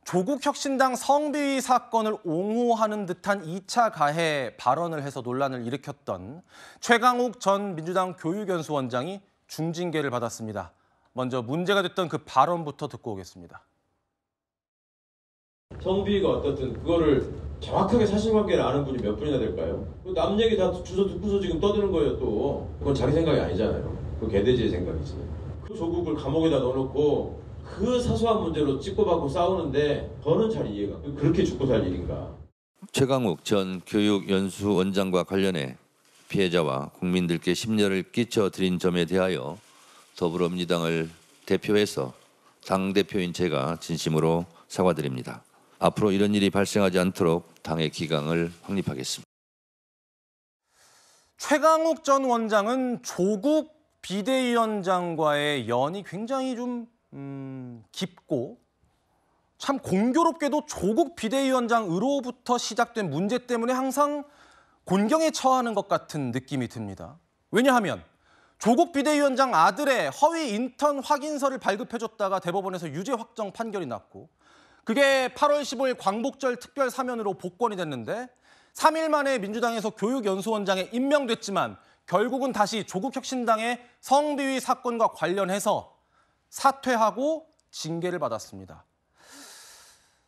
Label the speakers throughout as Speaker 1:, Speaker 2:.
Speaker 1: 조국혁신당 성비위 사건을 옹호하는 듯한 2차 가해 발언을 해서 논란을 일으켰던 최강욱 전 민주당 교육연수원장이 중징계를 받았습니다. 먼저 문제가 됐던 그 발언부터 듣고 오겠습니다.
Speaker 2: 성비위가 어떻든 그거를 정확하게 사실관계를 아는 분이 몇 분이나 될까요? 남 얘기 다 주워 듣고서 지금 떠드는 거예요 또. 그건 자기 생각이 아니잖아요. 그 개돼지의 생각이지. 그 조국을 감옥에다 넣어놓고 그 사소한 문제로 찍고받고 싸우는데 저는 잘 이해가. 그렇게 죽고 살 일인가.
Speaker 3: 최강욱 전 교육연수원장과 관련해 피해자와 국민들께 심려를 끼쳐드린 점에 대하여 더불어민주당을 대표해서 당대표인 제가 진심으로 사과드립니다. 앞으로 이런 일이 발생하지 않도록 당의 기강을 확립하겠습니다.
Speaker 1: 최강욱 전 원장은 조국 비대위원장과의 연이 굉장히 좀 깊고 참 공교롭게도 조국 비대위원장으로부터 시작된 문제 때문에 항상 곤경에 처하는 것 같은 느낌이 듭니다. 왜냐하면 조국 비대위원장 아들의 허위 인턴 확인서를 발급해줬다가 대법원에서 유죄 확정 판결이 났고 그게 8월 15일 광복절 특별 사면으로 복권이 됐는데 3일 만에 민주당에서 교육연수원장에 임명됐지만 결국은 다시 조국혁신당의 성비위 사건과 관련해서 사퇴하고 징계를 받았습니다.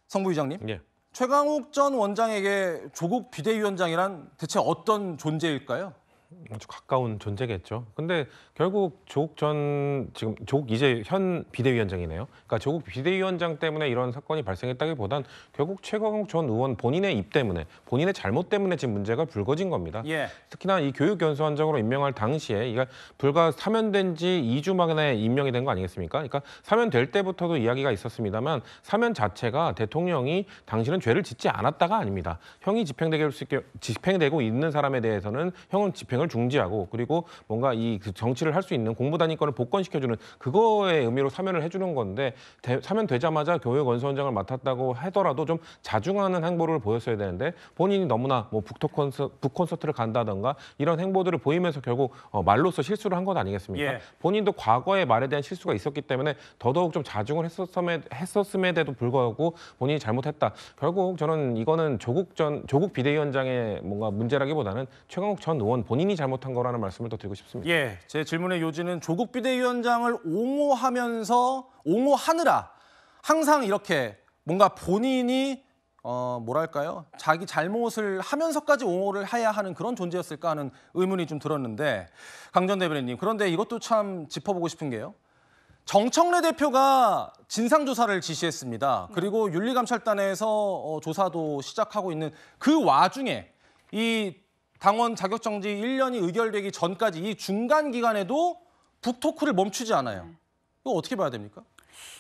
Speaker 1: 성 부의장님,
Speaker 4: 예.
Speaker 1: 최강욱 전 원장에게 조국 비대위원장이란 대체 어떤 존재일까요?
Speaker 4: 아주 가까운 존재겠죠. 근데 결국 조국 이제 현 비대위원장이네요. 그러니까 조국 비대위원장 때문에 이런 사건이 발생했다기보단 결국 최강욱 전 의원 본인의 입 때문에, 본인의 잘못 때문에 지금 문제가 불거진 겁니다.
Speaker 1: 예.
Speaker 4: 특히나 이 교육연수원장으로 임명할 당시에 이가 불과 사면된 지 2주 만에 임명이 된 거 아니겠습니까? 그러니까 사면될 때부터도 이야기가 있었습니다만 사면 자체가 대통령이 당신은 죄를 짓지 않았다가 아닙니다. 형이 집행되고 있는 사람에 대해서는 형은 집행을 중지하고 그리고 뭔가 이 정치를 할 수 있는 공무단위권을 복권시켜주는 그거의 의미로 사면을 해주는 건데 사면되자마자 교육연수원장을 맡았다고 하더라도 좀 자중하는 행보를 보였어야 되는데 본인이 너무나 뭐 북콘서트를 간다던가 이런 행보들을 보이면서 결국 말로써 실수를 한 것 아니겠습니까?
Speaker 1: 예.
Speaker 4: 본인도 과거에 말에 대한 실수가 있었기 때문에 더더욱 좀 자중을 했었음에도 불구하고 본인이 잘못했다. 결국 저는 이거는 조국 비대위원장의 뭔가 문제라기보다는 최강욱 전 의원 본인이 잘못한 거라는 말씀을 더 드리고 싶습니다.
Speaker 1: 예, 제 질문의 요지는 조국 비대위원장을 옹호하느라 항상 이렇게 뭔가 본인이 뭐랄까요? 자기 잘못을 하면서까지 옹호를 해야 하는 그런 존재였을까 하는 의문이 좀 들었는데 강 전 대변인님, 그런데 이것도 참 짚어보고 싶은 게요. 정청래 대표가 진상조사를 지시했습니다. 그리고 윤리감찰단에서 조사도 시작하고 있는 그 와중에 이 당원 자격정지 1년이 의결되기 전까지 이 중간 기간에도 북토크를 멈추지 않아요. 이거 어떻게 봐야 됩니까?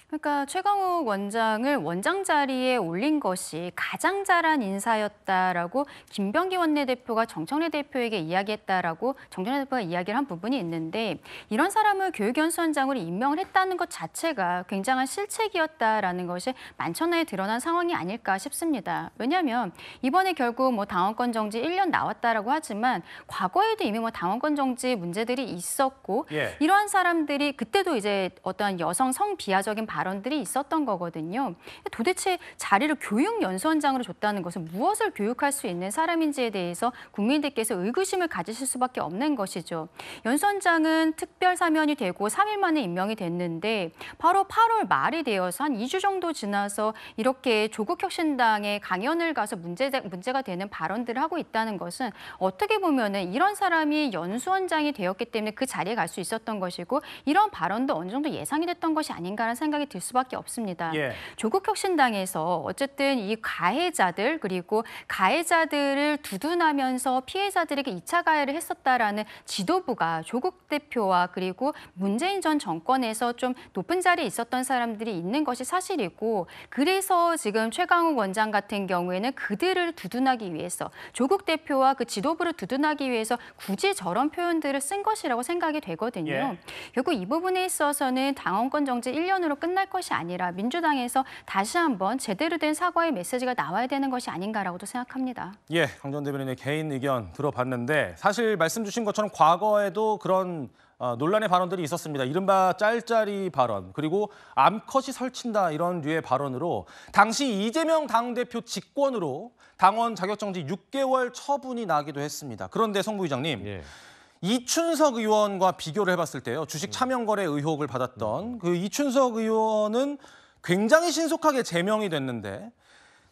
Speaker 5: 그러니까 최강욱 원장을 원장 자리에 올린 것이 가장 잘한 인사였다라고 김병기 원내대표가 정청래 대표에게 이야기했다라고 정청래 대표가 이야기를 한 부분이 있는데 이런 사람을 교육연수원장으로 임명을 했다는 것 자체가 굉장한 실책이었다라는 것이 만천하에 드러난 상황이 아닐까 싶습니다. 왜냐하면 이번에 결국 뭐 당원권 정지 1년 나왔다라고 하지만 과거에도 이미 뭐 당원권 정지 문제들이 있었고
Speaker 1: 예.
Speaker 5: 이러한 사람들이 그때도 이제 어떤 여성 성비하적인 발언들이 있었던 거거든요. 도대체 자리를 교육연수원장으로 줬다는 것은 무엇을 교육할 수 있는 사람인지에 대해서 국민들께서 의구심을 가지실 수밖에 없는 것이죠. 연수원장은 특별 사면이 되고 3일 만에 임명이 됐는데 바로 8월 말이 되어서 한 2주 정도 지나서 이렇게 조국혁신당에 강연을 가서 문제가 되는 발언들을 하고 있다는 것은 어떻게 보면은 이런 사람이 연수원장이 되었기 때문에 그 자리에 갈 수 있었던 것이고 이런 발언도 어느 정도 예상이 됐던 것이 아닌가라는 생각이 들 수밖에 없습니다.
Speaker 1: 예.
Speaker 5: 조국혁신당에서 어쨌든 이 가해자들 그리고 가해자들을 두둔하면서 피해자들에게 2차 가해를 했었다라는 지도부가 조국 대표와 그리고 문재인 전 정권에서 좀 높은 자리에 있었던 사람들이 있는 것이 사실이고 그래서 지금 최강욱 원장 같은 경우에는 그들을 두둔하기 위해서 조국 대표와 그 지도부를 두둔하기 위해서 굳이 저런 표현들을 쓴 것이라고 생각이 되거든요.
Speaker 1: 예.
Speaker 5: 결국 이 부분에 있어서는 당원권 정지 1년으로 끝날 것이 아니라 민주당에서 다시 한번 제대로 된 사과의 메시지가 나와야 되는 것이 아닌가라고도 생각합니다.
Speaker 1: 예, 강 전 대변인의 개인 의견 들어봤는데 사실 말씀 주신 것처럼 과거에도 그런 논란의 발언들이 있었습니다. 이른바 짤짤이 발언, 그리고 암컷이 설친다 이런 류의 발언으로 당시 이재명 당대표 직권으로 당원 자격정지 6개월 처분이 나기도 했습니다. 그런데 성 부의장님,
Speaker 4: 예.
Speaker 1: 이춘석 의원과 비교를 해봤을 때요. 주식 차명거래 의혹을 받았던 그 이춘석 의원은 굉장히 신속하게 제명이 됐는데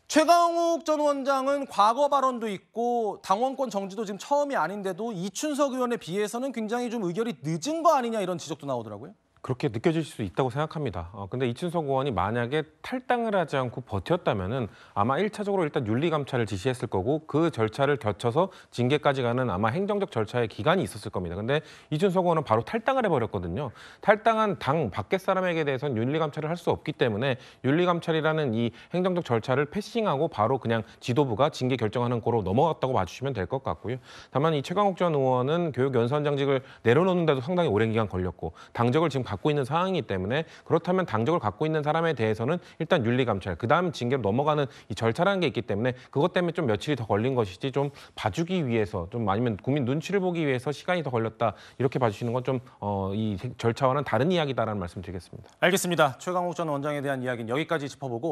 Speaker 1: 최강욱 전 원장은 과거 발언도 있고 당원권 정지도 지금 처음이 아닌데도 이춘석 의원에 비해서는 굉장히 좀 의결이 늦은 거 아니냐 이런 지적도 나오더라고요.
Speaker 4: 그렇게 느껴질 수 있다고 생각합니다. 근데 이춘석 의원이 만약에 탈당을 하지 않고 버텼다면은 아마 1차적으로 일단 윤리감찰을 지시했을 거고 그 절차를 거쳐서 징계까지 가는 아마 행정적 절차의 기간이 있었을 겁니다. 근데 이춘석 의원은 바로 탈당을 해버렸거든요. 탈당한 당 밖의 사람에게 대해서는 윤리감찰을 할 수 없기 때문에 윤리감찰이라는 이 행정적 절차를 패싱하고 바로 그냥 지도부가 징계 결정하는 거로 넘어갔다고 봐주시면 될 것 같고요. 다만 이 최강욱 전 의원은 교육연수원장직을 내려놓는데도 상당히 오랜 기간 걸렸고 당적을 지금 갖고 있는 상황이기 때문에 그렇다면 당적을 갖고 있는 사람에 대해서는 일단 윤리감찰, 그다음 징계로 넘어가는 이 절차라는 게 있기 때문에 그것 때문에 좀 며칠이 더 걸린 것이지 좀 봐주기 위해서 좀 아니면 국민 눈치를 보기 위해서 시간이 더 걸렸다 이렇게 봐주시는 건 좀 이 절차와는 다른 이야기다라는 말씀 드리겠습니다.
Speaker 1: 알겠습니다. 최강욱 전 원장에 대한 이야기는 여기까지 짚어보고